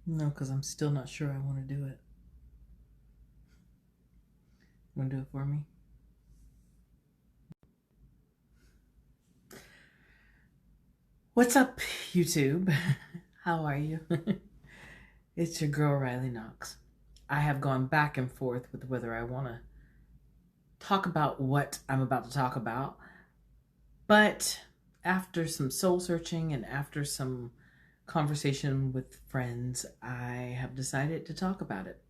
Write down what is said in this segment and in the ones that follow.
No, because I'm still not sure I want to do it. Want to do it for me? What's up, YouTube? How are you? It's your girl, Riley Knox. I have gone back and forth with whether I want to talk about what I'm about to talk about, but after some soul searching and after some conversation with friends, I have decided to talk about it.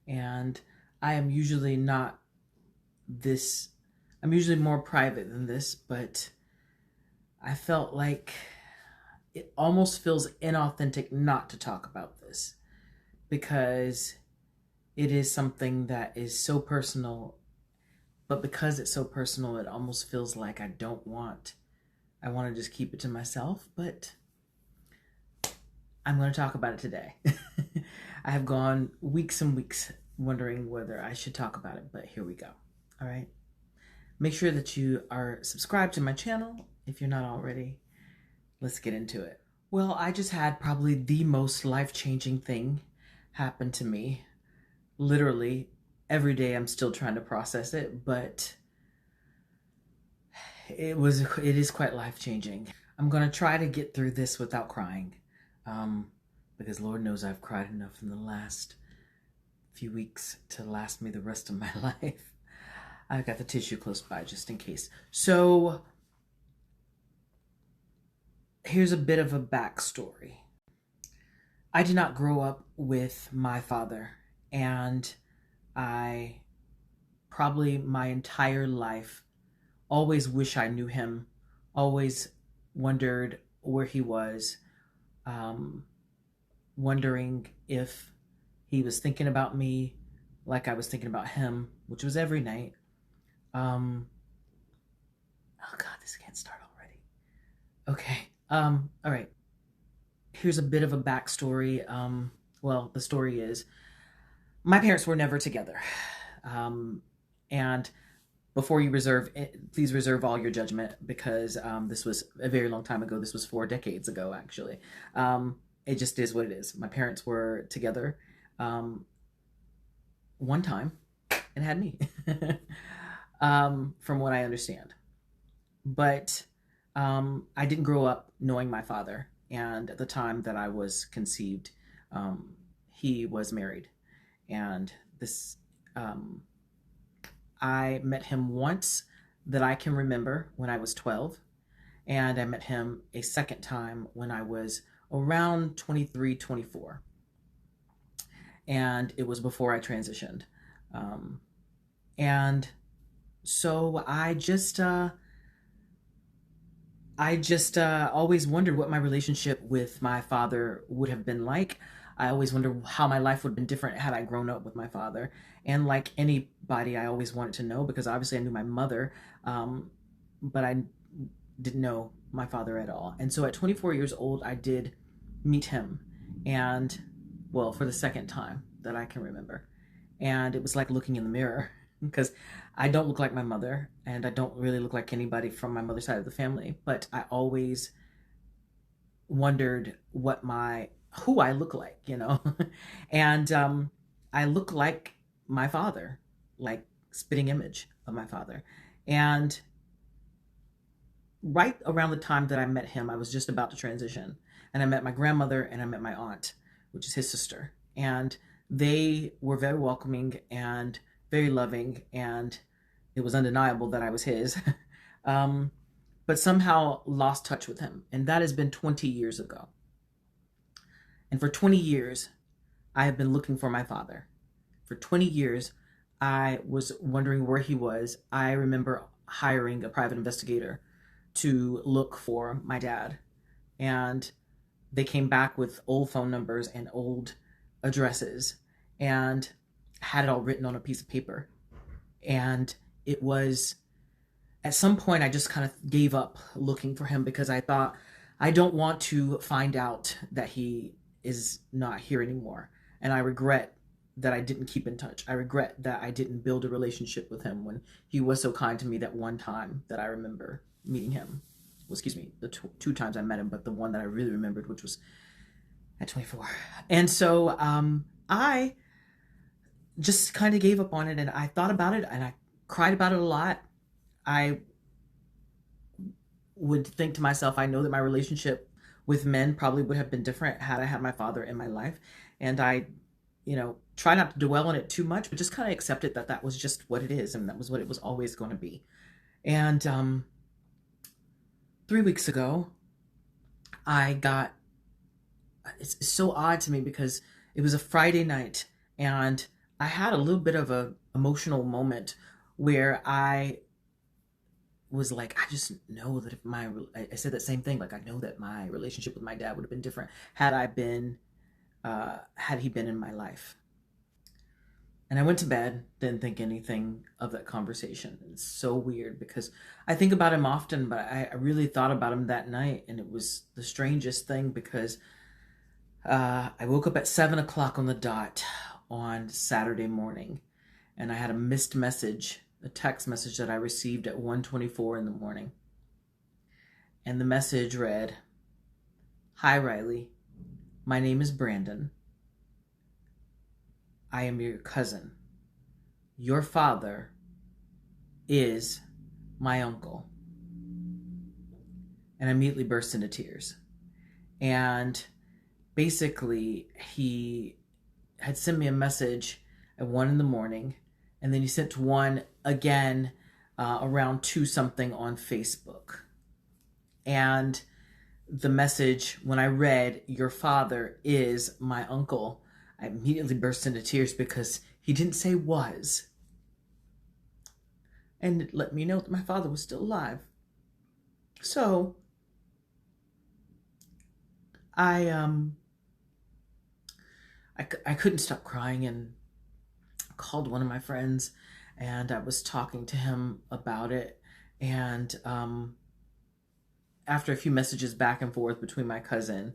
And I am usually not this, I'm usually more private than this, but I felt like it almost feels inauthentic not to talk about this because it is something that is so personal. But because it's so personal, it almost feels like I want to just keep it to myself, but I'm going to talk about it today. I have gone weeks and weeks wondering whether I should talk about it, but here we go. All right. Make sure that you are subscribed to my channel if you're not already. Let's get into it. Well, I just had probably the most life-changing thing happen to me. Literally, every day I'm still trying to process it, but it is quite life-changing. I'm going to try to get through this without crying. Because Lord knows I've cried enough in the last few weeks to last me the rest of my life. I've got the tissue close by just in case. So here's a bit of a backstory. I did not grow up with my father, and I probably my entire life always wish I knew him, always wondered where he was, um, wondering if he was thinking about me like I was thinking about him, which was every night. Oh God, this can't start already. Okay. All right. Here's a bit of a backstory. Well, the story is my parents were never together. And before you please reserve all your judgment because this was a very long time ago. This was 4 decades ago, actually. It just is what it is. My parents were together one time and had me, from what I understand. But I didn't grow up knowing my father. And at the time that I was conceived, he was married. And this, um, I met him once that I can remember when I was 12. And I met him a second time when I was around 23, 24. And it was before I transitioned. Um, and so I just always wondered what my relationship with my father would have been like. I always wondered how my life would have been different had I grown up with my father. And like anybody, I always wanted to know because obviously I knew my mother, but I didn't know my father at all. And so at 24 years old, I did meet him. And well, for the second time that I can remember. And it was like looking in the mirror because I don't look like my mother and I don't really look like anybody from my mother's side of the family, but I always wondered who I look like. And I look like my father, like spitting image of my father. And right around the time that I met him, I was just about to transition. And I met my grandmother and I met my aunt, which is his sister. And they were very welcoming and very loving. And it was undeniable that I was his. um, but somehow lost touch with him. And that has been 20 years ago. And for 20 years, I have been looking for my father. For 20 years, I was wondering where he was. I remember hiring a private investigator to look for my dad. And they came back with old phone numbers and old addresses and had it all written on a piece of paper. And it was at some point I just kind of gave up looking for him because I thought I don't want to find out that he is not here anymore. And I regret that I didn't keep in touch. I regret that I didn't build a relationship with him when he was so kind to me that one time that I remember meeting him. Well, excuse me, the two times I met him, but the one that I really remembered, which was at 24. And so I just kind of gave up on it, and I thought about it and I cried about it a lot. I would think to myself, I know that my relationship with men probably would have been different had I had my father in my life. And I, try not to dwell on it too much, but just kind of accepted that that was just what it is, and that was what it was always going to be. And 3 weeks ago, I got, it's so odd to me because it was a Friday night, and I had a little bit of a emotional moment where I was like, I just know that if I said that same thing, like I know that my relationship with my dad would have been different had he been in my life. And I went to bed, didn't think anything of that conversation. It's so weird because I think about him often, but I really thought about him that night, and it was the strangest thing because I woke up at 7 o'clock on the dot on Saturday morning, and I had a missed message, a text message that I received at 1:24 in the morning. And the message read, "Hi, Riley. My name is Brandon. I am your cousin. Your father is my uncle." And I immediately burst into tears. And basically, he had sent me a message at 1 in the morning, and then he sent one again around 2 something on Facebook. And the message, when I read, "Your father is my uncle," I immediately burst into tears because he didn't say "was." And it let me know that my father was still alive. So I couldn't stop crying, and called one of my friends, and I was talking to him about it. And after a few messages back and forth between my cousin,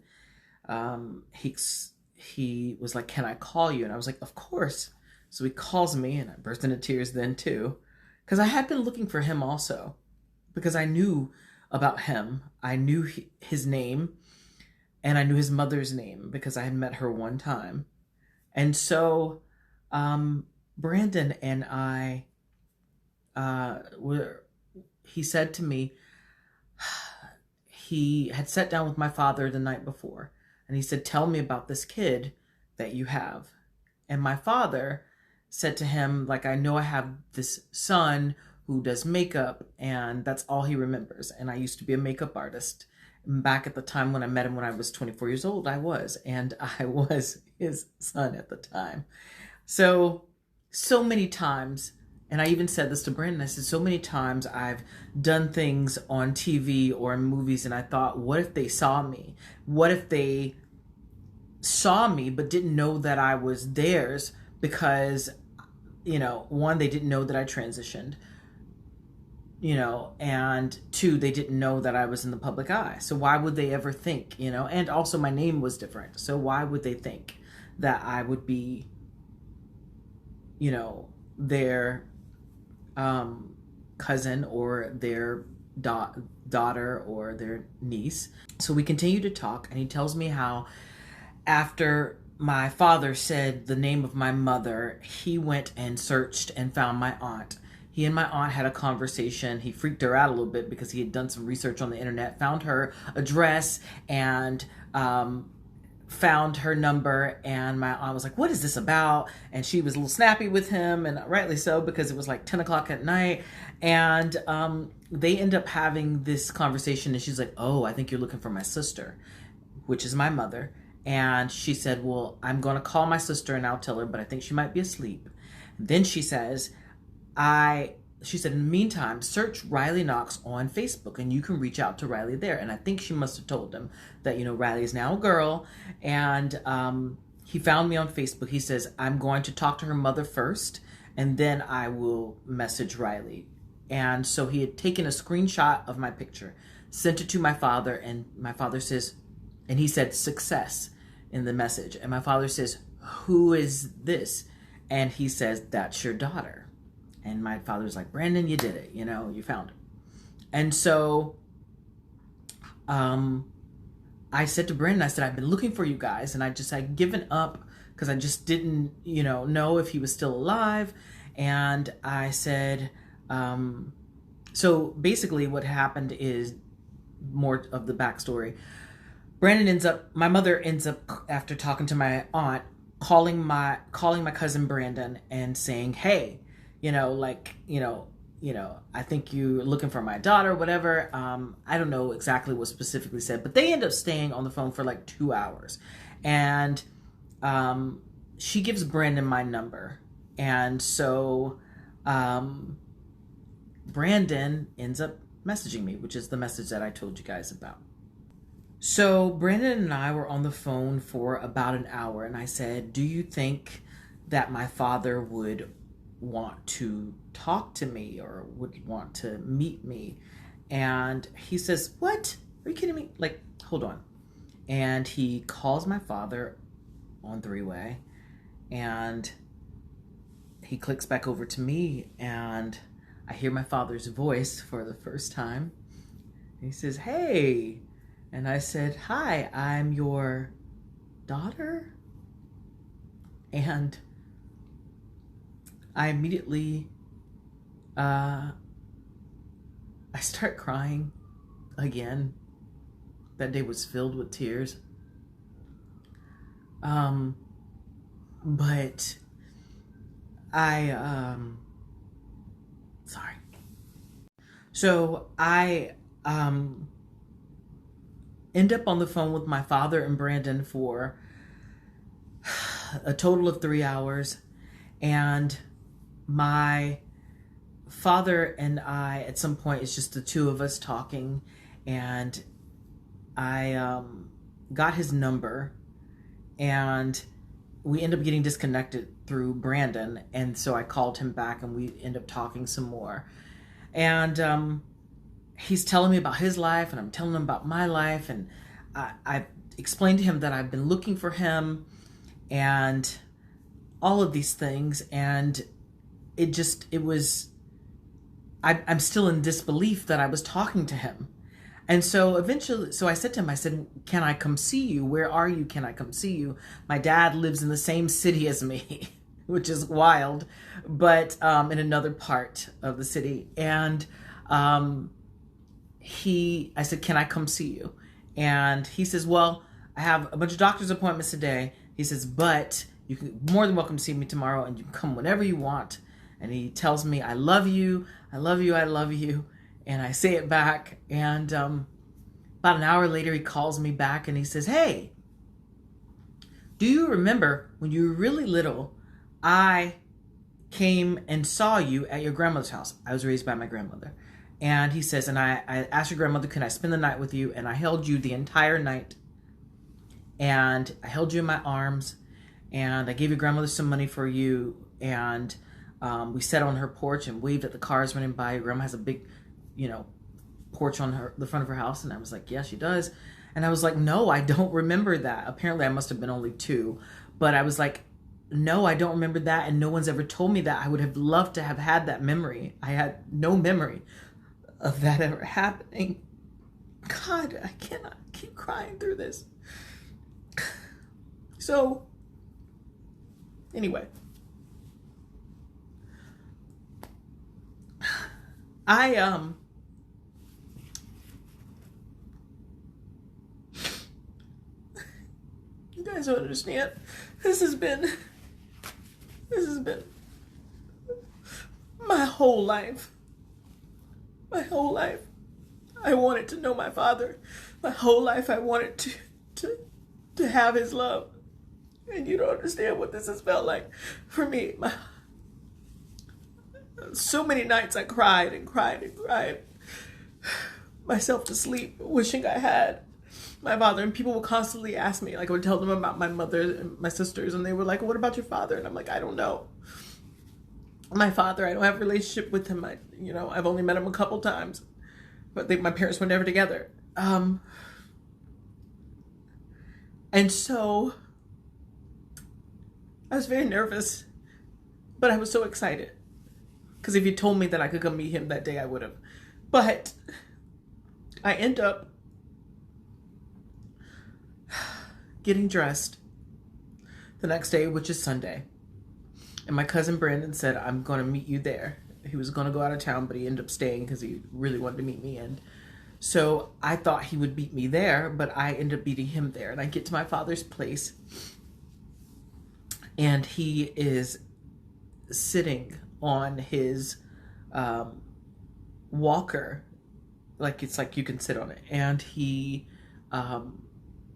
he was like, "Can I call you?" And I was like, "Of course." So he calls me, and I burst into tears then too, because I had been looking for him also, because I knew about him. I knew his name, and I knew his mother's name because I had met her one time. And so Brandon and I he said to me, he had sat down with my father the night before, and he said, "Tell me about this kid that you have." And my father said to him, like, "I know I have this son who does makeup," and that's all he remembers. And I used to be a makeup artist. Back at the time when I met him when I was 24 years old, I was his son at the time. So many times, and I even said this to Brandon, I said, so many times I've done things on TV or in movies, and I thought, what if they saw me? What if they saw me but didn't know that I was theirs because, one, they didn't know that I transitioned, and 2, they didn't know that I was in the public eye. So why would they ever think, and also my name was different. So why would they think that I would be, their cousin or their daughter or their niece? So we continue to talk, and he tells me how after my father said the name of my mother, he went and searched and found my aunt. He and my aunt had a conversation. He freaked her out a little bit because he had done some research on the internet, found her address, and found her number. And my aunt was like, "What is this about?" And she was a little snappy with him, and rightly so, because it was like 10 o'clock at night. And they end up having this conversation, and she's like, "Oh, I think you're looking for my sister," which is my mother. And she said, "Well, I'm going to call my sister and I'll tell her, but I think she might be asleep." Then she says, she said, "In the meantime, search Riley Knox on Facebook and you can reach out to Riley there." And I think she must have told him that, Riley is now a girl. And he found me on Facebook. He says, "I'm going to talk to her mother first, and then I will message Riley." And so he had taken a screenshot of my picture, sent it to my father, and my father says, and he said "success" in the message. And my father says, "Who is this?" And he says, "That's your daughter." And my father's like, "Brandon, you did it. You found her." And so I said to Brandon, I said, I've been looking for you guys, and I just had given up because I just didn't, know if he was still alive. And I said, so basically what happened is more of the backstory. My mother ends up, after talking to my aunt, calling my cousin Brandon and saying, hey, I think you're looking for my daughter, whatever. I don't know exactly what specifically said, but they end up staying on the phone for like 2 hours. And she gives Brandon my number. And so Brandon ends up messaging me, which is the message that I told you guys about. So Brandon and I were on the phone for about an hour, and I said, do you think that my father would want to talk to me or would want to meet me? And he says, what? Are you kidding me? Like, hold on. And he calls my father on three-way, and he clicks back over to me, and I hear my father's voice for the first time. He says, hey. And I said, hi, I'm your daughter. And I immediately, I start crying again. That day was filled with tears. But sorry. So I, end up on the phone with my father and Brandon for a total of 3 hours. And my father and I, at some point, it's just the two of us talking. And I got his number, and we end up getting disconnected through Brandon. And so I called him back, and we end up talking some more. And he's telling me about his life, and I'm telling him about my life. And I explained to him that I've been looking for him and all of these things. And I'm still in disbelief that I was talking to him. And so eventually, I said to him, I said, can I come see you? Where are you? Can I come see you? My dad lives in the same city as me, which is wild, but in another part of the city. And I said, can I come see you? And he says, well, I have a bunch of doctor's appointments today. He says, but you can more than welcome to see me tomorrow, and you can come whenever you want. And he tells me, I love you. I love you. I love you. And I say it back. And about an hour later, he calls me back and he says, hey, do you remember when you were really little, I came and saw you at your grandmother's house? I was raised by my grandmother. And he says, and I asked your grandmother, can I spend the night with you? And I held you the entire night. And I held you in my arms. And I gave your grandmother some money for you. And we sat on her porch and waved at the cars running by. Your grandma has a big, porch on the front of her house. And I was like, yeah, she does. And I was like, no, I don't remember that. Apparently I must have been only 2. But I was like, no, I don't remember that. And no one's ever told me that. I would have loved to have had that memory. I had no memory of that ever happening. God, I cannot keep crying through this. So, anyway. You guys don't understand. This has been my whole life. My whole life, I wanted to know my father. My whole life, I wanted to have his love. And you don't understand what this has felt like for me. So many nights I cried and cried and cried myself to sleep, wishing I had my father. And people would constantly ask me, like I would tell them about my mother and my sisters, and they were like, what about your father? And I'm like, I don't know. My father, I don't have a relationship with him. I've only met him a couple times, but my parents were never together. And so I was very nervous, but I was so excited. Because if you told me that I could come meet him that day, I would have. But I end up getting dressed the next day, which is Sunday. And my cousin Brandon said, I'm going to meet you there. He was going to go out of town, but he ended up staying because he really wanted to meet me. And so I thought he would meet me there, but I ended up meeting him there. And I get to my father's place, and he is sitting on his walker, like it's like you can sit on it. And he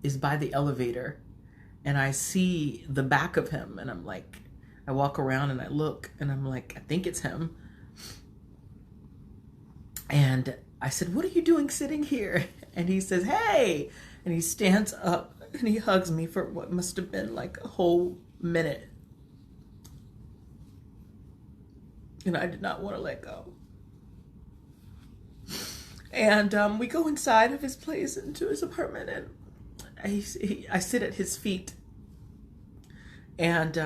is by the elevator, and I see the back of him, and I'm like, I walk around and I look, and I'm like, I think it's him. And I said, what are you doing sitting here? And he says, hey. And he stands up and he hugs me for what must have been like a whole minute. And I did not want to let go. And we go inside of his place, into his apartment, and I sit at his feet. And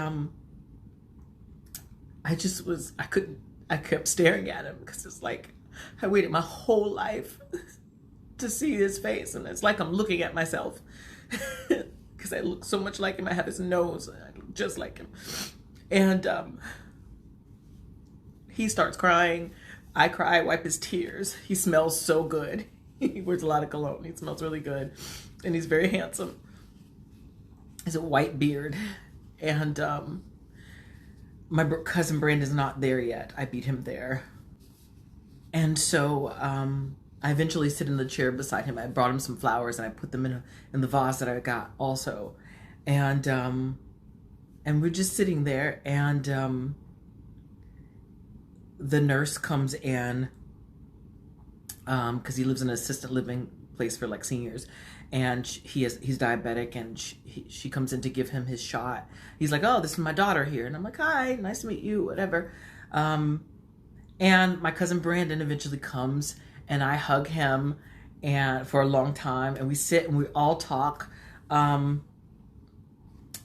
I kept staring at him, because it's like I waited my whole life to see his face, and it's like I'm looking at myself because I look so much like him. I have his nose, I look just like him. And he starts crying. I cry, I wipe his tears. He smells so good. He wears a lot of cologne. He smells really good, and he's very handsome. He has a white beard, and my cousin Brandon's not there yet. I beat him there. And so I eventually sit in the chair beside him. I brought him some flowers, and I put them in the vase that I got also. And we're just sitting there, and the nurse comes in, because he lives in an assisted living place for like seniors, and he's diabetic, and she comes in to give him his shot. He's like, oh, this is my daughter here. And I'm like, hi, nice to meet you, whatever. And my cousin Brandon eventually comes, and I hug him and for a long time, and we sit and we all talk. And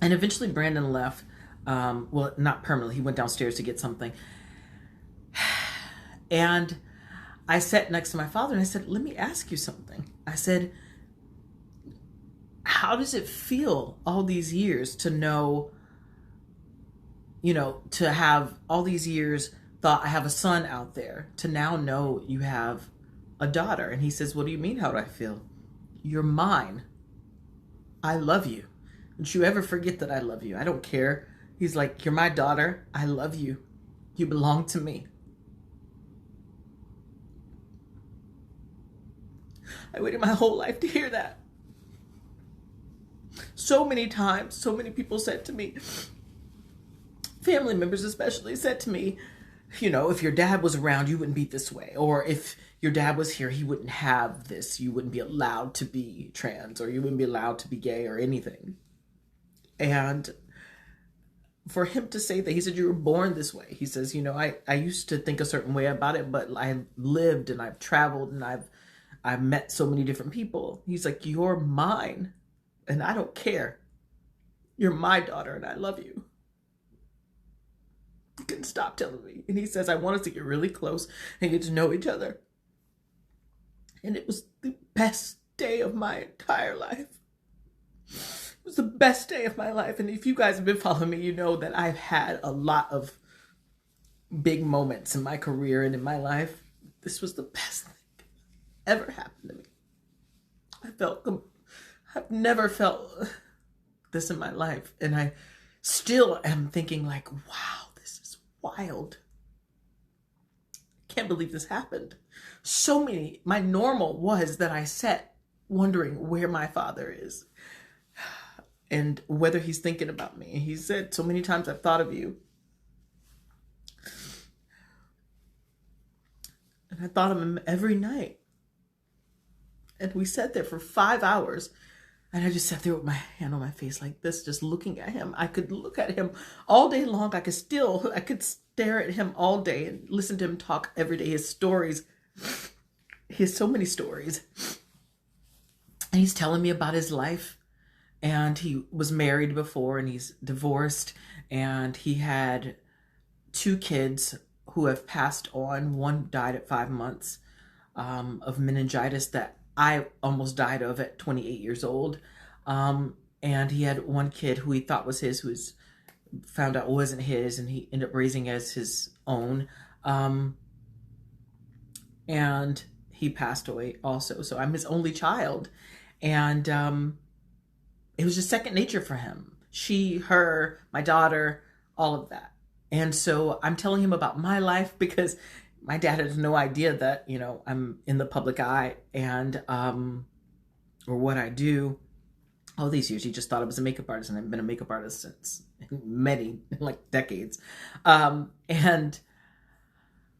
eventually Brandon left. Well, not permanently. He went downstairs to get something. And I sat next to my father, and I said, let me ask you something. I said, how does it feel all these years to know, to have all these years thought I have a son out there, to now know you have a daughter? And he says, what do you mean, how do I feel? You're mine. I love you. Don't you ever forget that I love you. I don't care. He's like, you're my daughter. I love you. You belong to me. I waited my whole life to hear that. So many times, so many people said to me, family members especially, said to me, if your dad was around, you wouldn't be this way. Or if your dad was here, he wouldn't have this. You wouldn't be allowed to be trans, or you wouldn't be allowed to be gay or anything. And for him to say that, he said, you were born this way. He says, I used to think a certain way about it, but I lived and I've traveled and I've met so many different people. He's like, you're mine, and I don't care. You're my daughter, and I love you. You can stop telling me. And he says, I want us to get really close and get to know each other. And it was the best day of my entire life. It was the best day of my life. And if you guys have been following me, you know that I've had a lot of big moments in my career and in my life. This was the best thing ever happened to me. I've never felt this in my life. And I still am thinking like, wow, this is wild. I can't believe this happened. My normal was that I sat wondering where my father is and whether he's thinking about me. And he said, so many times I've thought of you. And I thought of him every night. And we sat there for 5 hours, and I just sat there with my hand on my face like this, just looking at him. I could look at him all day long. I could stare at him all day and listen to him talk every day. His stories, he has so many stories. And he's telling me about his life. And he was married before, and he's divorced, and he had 2 kids who have passed on. One died at 5 months of meningitis that I almost died of at 28 years old. And he had one kid who he thought was his, who was found out wasn't his, and he ended up raising as his own. And he passed away also. So I'm his only child. And it was just second nature for him. She, her, my daughter, all of that. And so I'm telling him about my life because my dad has no idea that, you know, I'm in the public eye and, or what I do. All these years, he just thought I was a makeup artist, and I've been a makeup artist since many, like decades. And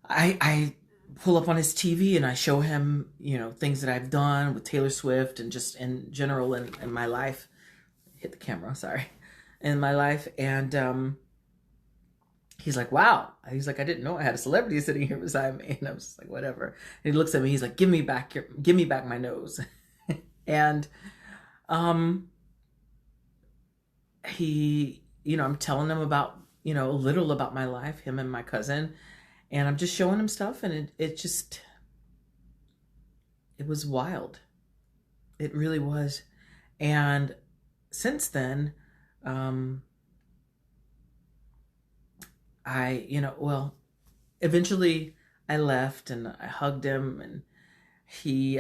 I pull up on his TV and I show him, you know, things that I've done with Taylor Swift and just in general in my life. Hit the camera, sorry. In my life. And he's like, wow. He's like, I didn't know I had a celebrity sitting here beside me. And I was just like, whatever. And he looks at me, he's like, give me back my nose. And he, you know, I'm telling him about, you know, a little about my life, him and my cousin. And I'm just showing him stuff, and it was wild. It really was. And since then, eventually I left and I hugged him, and he,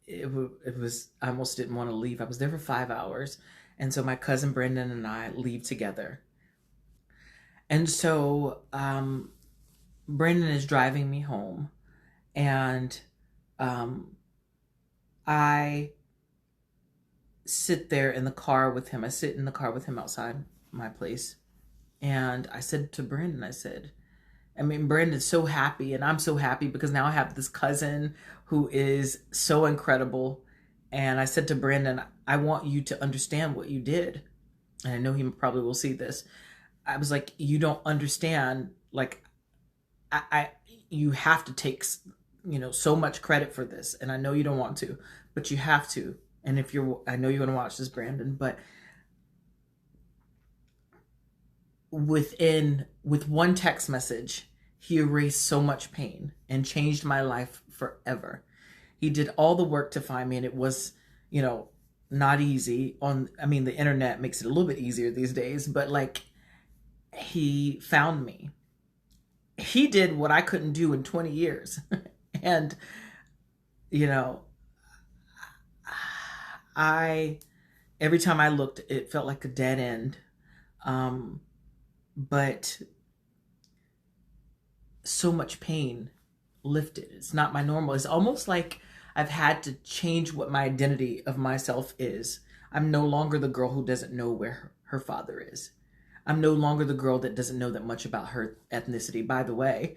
it was, I almost didn't want to leave. I was there for 5 hours. And so my cousin Brendan and I leave together. And so Brendan is driving me home, and I sit there in the car with him. I sit in the car with him outside my place. And I said to Brendan, Brendan's so happy, and I'm so happy because now I have this cousin who is so incredible. And I said to Brendan, I want you to understand what you did. And I know he probably will see this. I was like, you don't understand. Like, you have to take, you know, so much credit for this. And I know you don't want to, but you have to. And I know you're going to watch this, Brandon, but with one text message, he erased so much pain and changed my life forever. He did all the work to find me, and it was, you know, not easy the internet makes it a little bit easier these days, but like, he found me. He did what I couldn't do in 20 years. And, you know, every time I looked, it felt like a dead end. But so much pain lifted. It's not my normal. It's almost like I've had to change what my identity of myself is. I'm no longer the girl who doesn't know where her father is. I'm no longer the girl that doesn't know that much about her ethnicity. By the way,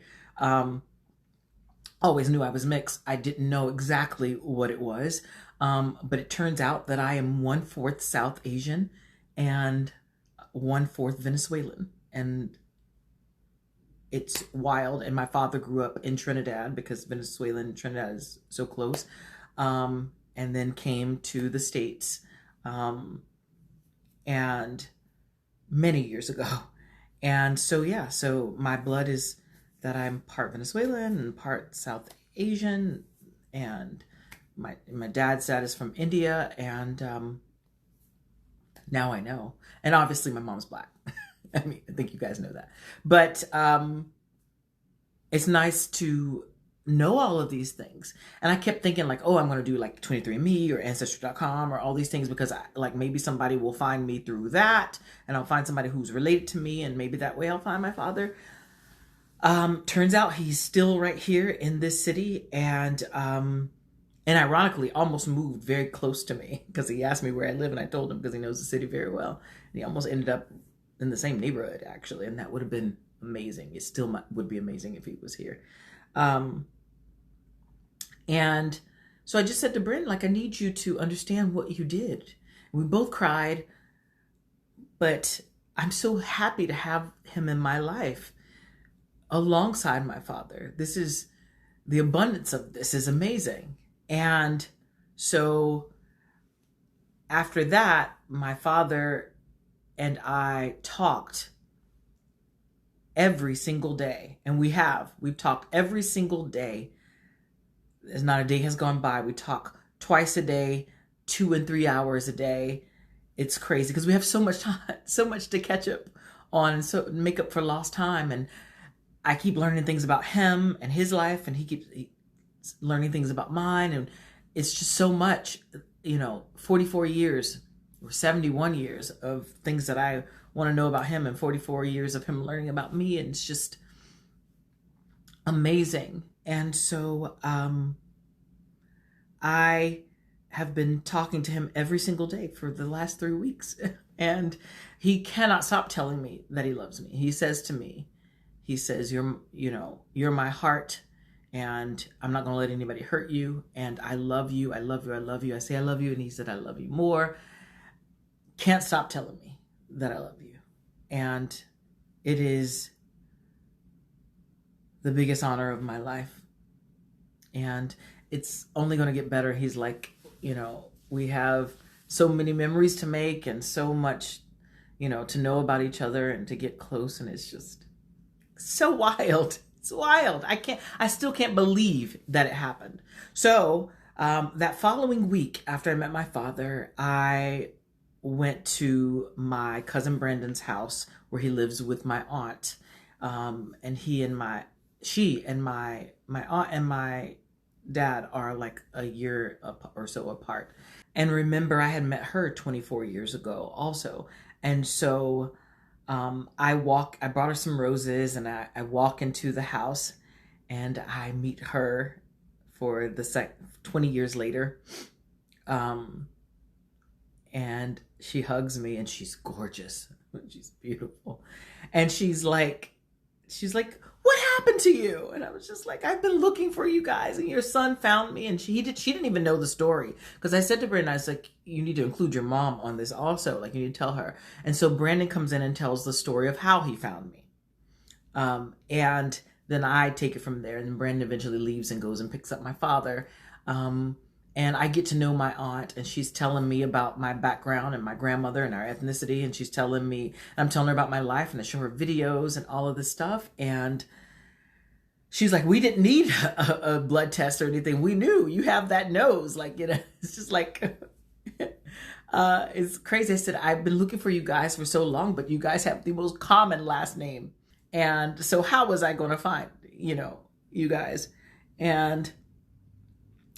always knew I was mixed. I didn't know exactly what it was. But it turns out that I am 1/4 South Asian and 1/4 Venezuelan. And it's wild. And my father grew up in Trinidad because Venezuela and Trinidad is so close. And then came to the States. And many years ago. And so, yeah, so my blood is that I'm part Venezuelan and part South Asian, and my dad's dad is from India, and now I know. And obviously my mom's Black. I think you guys know that. But it's nice to know all of these things. And I kept thinking like, oh, I'm going to do like 23andMe or Ancestry.com or all these things because maybe somebody will find me through that, and I'll find somebody who's related to me, and maybe that way I'll find my father. Turns out he's still right here in this city, and ironically almost moved very close to me because he asked me where I live, and I told him because he knows the city very well. And he almost ended up in the same neighborhood actually, and that would have been amazing. It still would be amazing if he was here. And so I just said to Brendan, like, I need you to understand what you did. We both cried, but I'm so happy to have him in my life alongside my father. The abundance of this is amazing. And so after that, my father and I talked every single day. And we've talked every single day. There's not a day has gone by. We talk twice a day, 2 and 3 hours a day. It's crazy because we have so much time, so much to catch up on and so make up for lost time. And I keep learning things about him and his life, and he keeps learning things about mine. And it's just so much, 44 years or 71 years of things that I want to know about him, and 44 years of him learning about me. And it's just amazing. And so I have been talking to him every single day for the last 3 weeks. And he cannot stop telling me that he loves me. He says to me, he says, you're my heart, and I'm not going to let anybody hurt you. And I love you. I love you. I love you. I say, I love you. And he said, I love you more. Can't stop telling me that I love you. And it is the biggest honor of my life. And it's only going to get better. He's like, we have so many memories to make and so much, to know about each other and to get close. And it's just so wild. It's wild. I still can't believe that it happened. So that following week after I met my father, I went to my cousin Brandon's house where he lives with my aunt. And she and my aunt and my dad are like a year or so apart. And remember, I had met her 24 years ago also. And so I brought her some roses, and I walk into the house and I meet her for the 20 years later. And she hugs me, and she's gorgeous. She's beautiful. And she's like, what happened to you? And I was just like, I've been looking for you guys, and your son found me. And she didn't even know the story, because I said to Brandon, I was like, you need to include your mom on this also. Like, you need to tell her. And so Brandon comes in and tells the story of how he found me. And then I take it from there. And Brandon eventually leaves and goes and picks up my father. And I get to know my aunt, and she's telling me about my background and my grandmother and our ethnicity. And she's telling me, I'm telling her about my life, and I show her videos and all of this stuff. And she's like, we didn't need a blood test or anything. We knew you have that nose. Like, it's just like, it's crazy. I said, I've been looking for you guys for so long, but you guys have the most common last name. And so how was I going to find, you guys? And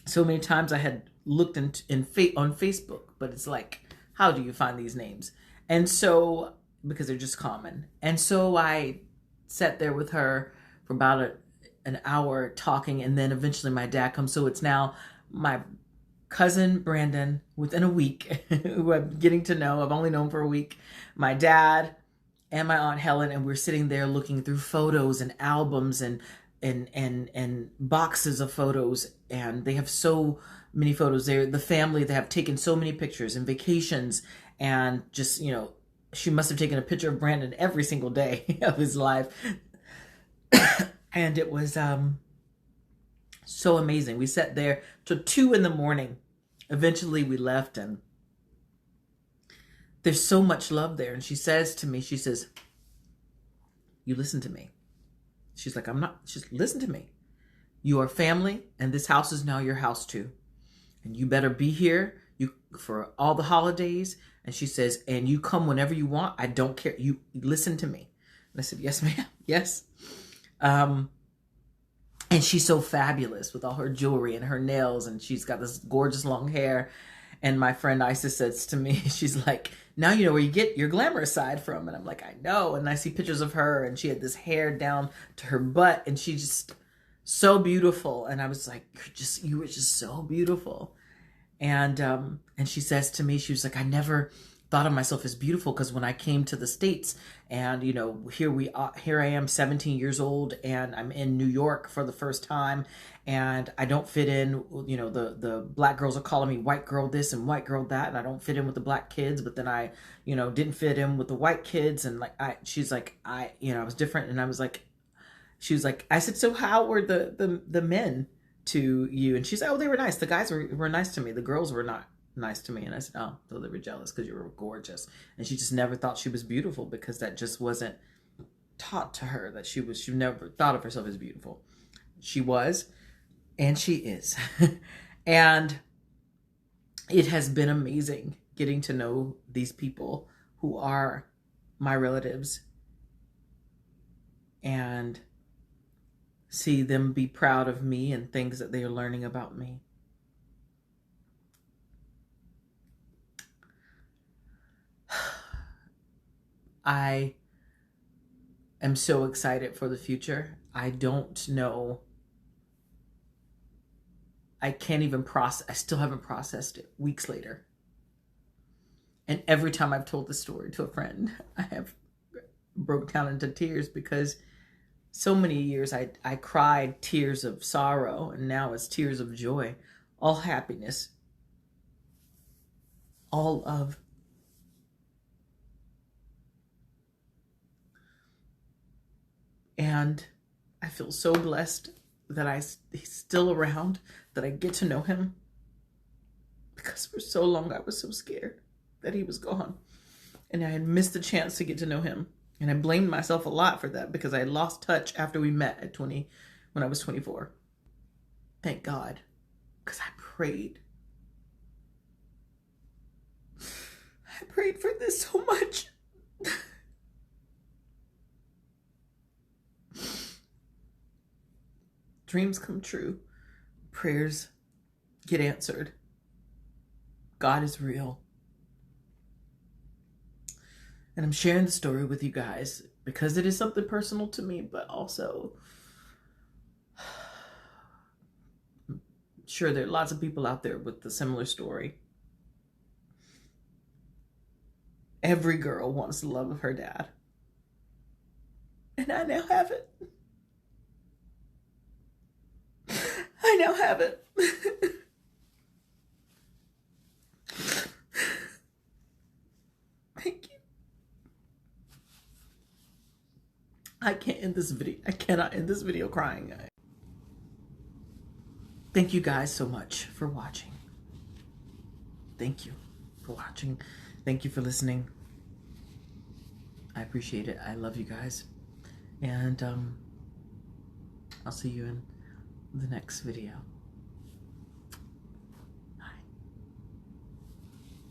so many times I had looked on Facebook, but it's like, how do you find these names? And so, because they're just common. And so I sat there with her for about an hour talking, and then eventually my dad comes. So it's now my cousin Brandon within a week, who I'm getting to know. I've only known for a week. My dad and my aunt Helen, and we're sitting there looking through photos and albums and boxes of photos, and they have so many photos. They're the family that have taken so many pictures and vacations, and just, she must have taken a picture of Brandon every single day of his life. And it was so amazing. We sat there till 2 a.m. Eventually we left, and there's so much love there. And she says to me, you listen to me. She's like, listen to me. You are family, and this house is now your house too. And you better be here for all the holidays. And she says, and you come whenever you want. I don't care. You listen to me. And I said, yes, ma'am. Yes. And she's so fabulous with all her jewelry and her nails, and she's got this gorgeous long hair. And my friend Isis says to me, she's like, now you know where you get your glamorous side from. And I'm like, I know. And I see pictures of her, and she had this hair down to her butt, and she just so beautiful. And I was like, you were just so beautiful. And she says to me, she was like, I never thought of myself as beautiful, because when I came to the States, and here I am 17 years old, and I'm in New York for the first time, and I don't fit in. The black girls are calling me white girl this and white girl that, and I don't fit in with the black kids. But then I didn't fit in with the white kids, and she's like, I was different. And she was like, I said, so how were the men to you? And she said, oh, they were nice. The guys were nice to me. The girls were not nice to me. And I said, oh, so they were jealous because you were gorgeous. And she just never thought she was beautiful, because that just wasn't taught to her, that she never thought of herself as beautiful. She was, and she is. And it has been amazing getting to know these people who are my relatives and see them be proud of me and things that they are learning about me. I am so excited for the future. I don't know. I can't even process. I still haven't processed it weeks later. And every time I've told the story to a friend, I have broke down into tears because so many years I cried tears of sorrow, and now it's tears of joy, all happiness, all love. And I feel so blessed that he's still around, that I get to know him, because for so long I was so scared that he was gone and I had missed the chance to get to know him. And I blamed myself a lot for that because I had lost touch after we met at 20, when I was 24. Thank God, because I prayed. I prayed for this so much. Dreams come true. Prayers get answered. God is real. And I'm sharing the story with you guys because it is something personal to me, but also I'm sure there are lots of people out there with a similar story. Every girl wants the love of her dad. And I now have it. I now have it. Thank you. I can't end this video. I cannot end this video crying. Thank you guys so much for watching. Thank you for watching. Thank you for listening. I appreciate it. I love you guys. And I'll see you in the next video.